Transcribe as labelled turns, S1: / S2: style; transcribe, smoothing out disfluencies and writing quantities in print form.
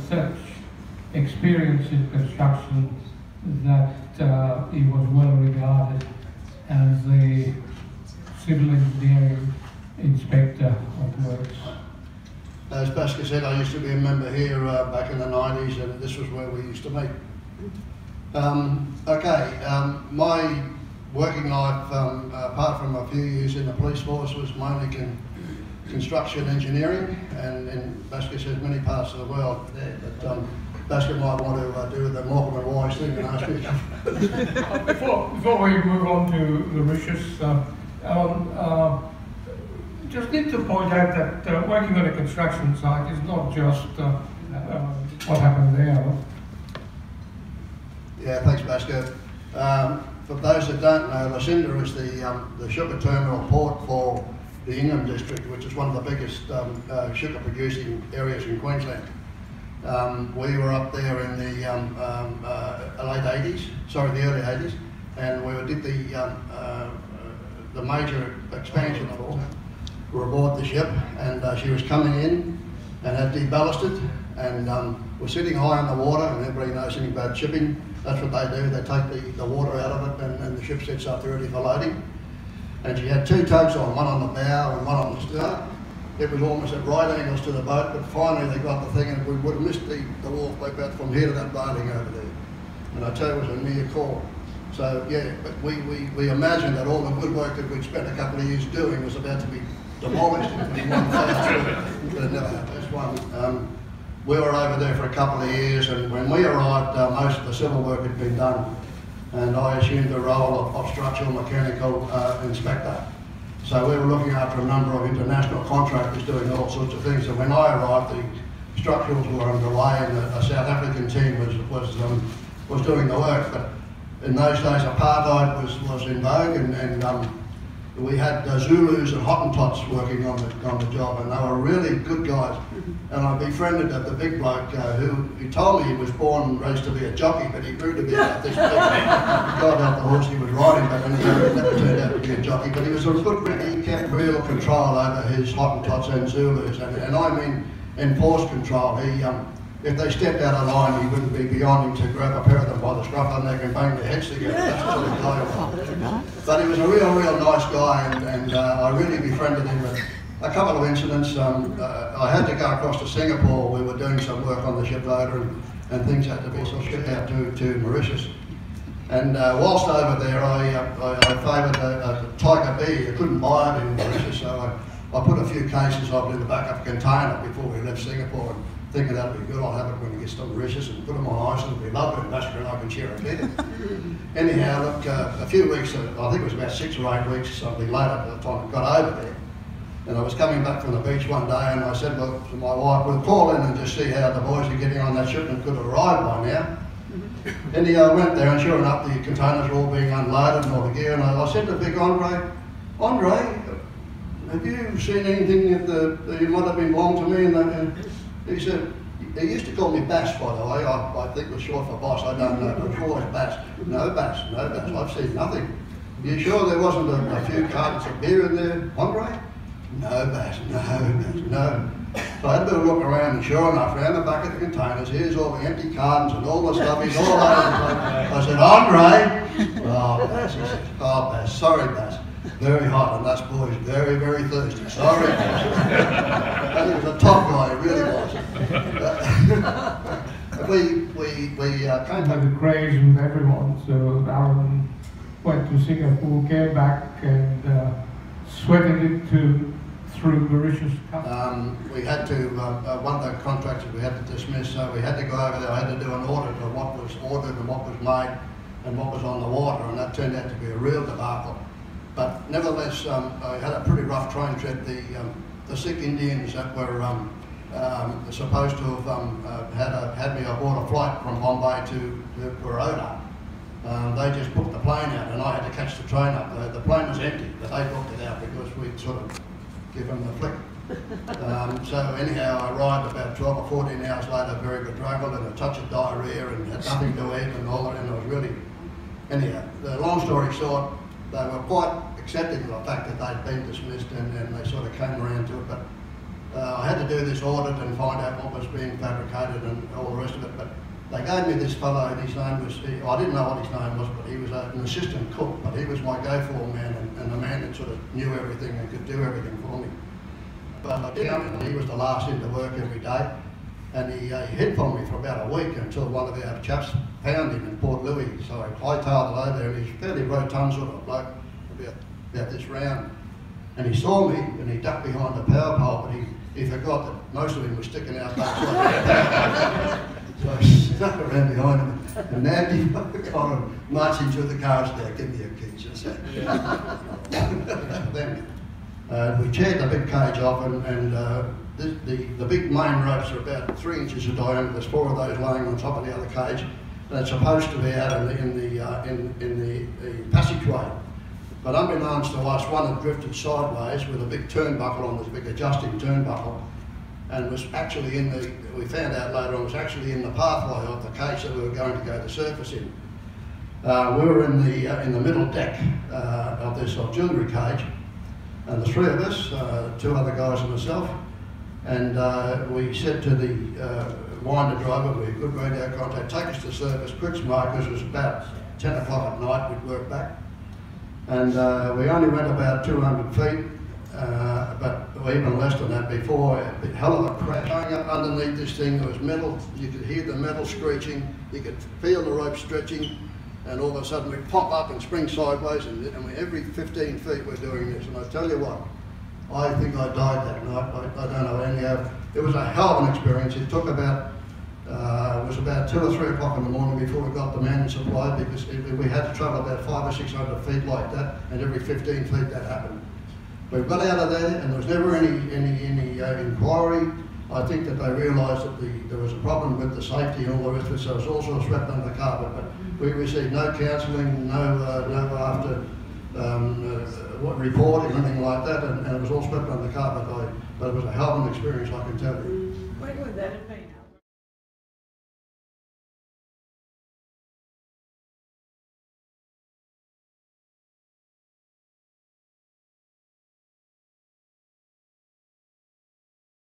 S1: such experience in construction that he was well regarded as the civil engineering inspector of works.
S2: As Pascal said, I used to be a member here back in the 90s, and this was where we used to meet. My working life, apart from a few years in the police force, was mainly construction engineering, and in Pascal says many parts of the world there. But Pascal might want to do the Morecambe and Wise thing and ask you.
S1: Before we move on to Mauritius, just need to point out that working on a construction site is not just what happened there.
S2: Yeah, thanks, Pascal. For those that don't know, Lucinda is the sugar terminal port for the Ingham district, which is one of the biggest sugar producing areas in Queensland. We were up there in the the early 80s, and we did the major expansion of it. We were aboard the ship, and she was coming in and had deballasted, and we're sitting high in the water, and everybody knows anything about shipping. That's what they do. They take the water out of it, and the ship sets up ready for loading. And she had two tugs on, one on the bow and one on the stern. It was almost at right angles to the boat, but finally they got the thing, and we would have missed the wharf like that from here to that building over there. And I tell you, it was a near call. So yeah, but we imagined that all the good work that we'd spent a couple of years doing was about to be demolished in one fell swoop. But it never happened. That's one. We were over there for a couple of years, and when we arrived, most of the civil work had been done, and I assumed the role of structural mechanical inspector. So we were looking after a number of international contractors doing all sorts of things. And when I arrived, the structurals were underway, and a South African team was doing the work. But in those days, apartheid was in vogue, and we had Zulus and Hottentots working on the job, and they were really good guys. And I befriended the big bloke who told me he was born and raised to be a jockey, but he grew to be about this big. God help the horse he was riding, but he never turned out to be a jockey. But he was a good man. He kept real control over his Hottentots and Zulus, and I mean enforced control. If they stepped out of line, he wouldn't be beyond him to grab a pair of them by the scruff of the neck and bang their heads together. That's the sort of guy he was. But he was a real nice guy, and I really befriended him. A couple of incidents. I had to go across to Singapore. We were doing some work on the ship loader, and things had to be sort of shipped out to Mauritius. And whilst over there, I favoured a Tiger B. I couldn't buy it in Mauritius, so I put a few cases of it in the back of a container before we left Singapore, and thinking that'd be good. I'll have it when it gets to Mauritius and put them on ice, and it'll be lovely, and Pascal and I can share a bit. Anyhow, look, a few weeks, I think it was about 6 or 8 weeks, something later, by the time I got over there. And I was coming back from the beach one day, and I said, look, to my wife, we'll call in and just see how the boys are getting on that ship, and could arrive by now. Anyhow, I went there, and sure enough, the containers were all being unloaded and all the gear, and I said to Big Andre, have you seen anything that you might have been belonged to me? And he said, he used to call me Bass, by the way. I think it was short for boss, I don't know, but it was always Bass. No Bass, I've seen nothing. You sure there wasn't a few cartons of beer in there, Andre? No Bass, no. So I had a bit of a look around, and sure enough, around the back of the containers, here's all the empty cartons and all the stuffies all over the place. I said, Andre? Oh, Bass, he said, oh, Bass, sorry, Bass. Very hot, and us boys very, very thirsty. Sorry, Bass. He was a top guy, he really was. We came back.
S1: The craze with everyone, so Alan went to Singapore, came back, and sweated it through Mauritius.
S2: We had to, one of the contractors we had to dismiss, so we had to go over there. I had to do an audit of what was ordered and what was made and what was on the water, and that turned out to be a real debacle. But nevertheless, I had a pretty rough train trip. The Sikh Indians that were supposed to have had me aboard a flight from Bombay to Baroda. They just booked the plane out, and I had to catch the train up. The plane was empty, but they booked it out because we'd sort of give them the flick. So anyhow, I arrived about 12 or 14 hours later, very bedraggled and a touch of diarrhea, and had nothing to eat and all that, and I was really... Anyhow, the long story short, they were quite accepting of the fact that they'd been dismissed, and they sort of came around to it. But I had to do this audit and find out what was being fabricated and all the rest of it. But they gave me this fellow, and his name was, I didn't know what his name was, but he was an assistant cook, but he was my go-for man and the man that sort of knew everything and could do everything for me. But he was the last in to work every day, and he hid from me for about a week until one of our chaps found him in Port Louis. So I hightailed it over there, and he's a fairly rotund sort of bloke, about this round. And he saw me, and he ducked behind the power pole, but he forgot that most of him was sticking out back. So I stuck around behind him and nabbed him, kind of marching through the car and said, "Give me a key," just said. Then we teared the big cage off, and the big main ropes are about 3 inches in diameter. There's 4 of those laying on top of the other cage, and it's supposed to be out in the passageway. But unbeknownst to us, one had drifted sideways with a big turnbuckle on, this big adjusting turnbuckle, and was actually we found out later on, was actually in the pathway of the cage that we were going to go to surface in. We were in the middle deck of this auxiliary cage, and the 3 of us, 2 other guys and myself, and we said to the winder driver, we had good radio contact, take us to surface, quick smoke, because it was about 10 o'clock at night, we'd work back. And we only went about 200 feet, but even less than that before a hell of a crash. Going up underneath this thing, there was metal, you could hear the metal screeching, you could feel the rope stretching, and all of a sudden we'd pop up and spring sideways, and every 15 feet we're doing this. And I tell you what, I think I died that night. I don't know anyhow. It was a hell of an experience. It took about, it was about 2 or 3 o'clock in the morning before we got the man supply, because we had to travel about 500 or 600 feet like that, and every 15 feet that happened. We got out of there, and there was never any inquiry. I think that they realised that there was a problem with the safety and all the rest of it, so it was all sort of swept under the carpet. But we received no counselling, no after report or anything like that, and it was all swept under the carpet. But it was a hell of an experience, I can tell you.
S3: When would that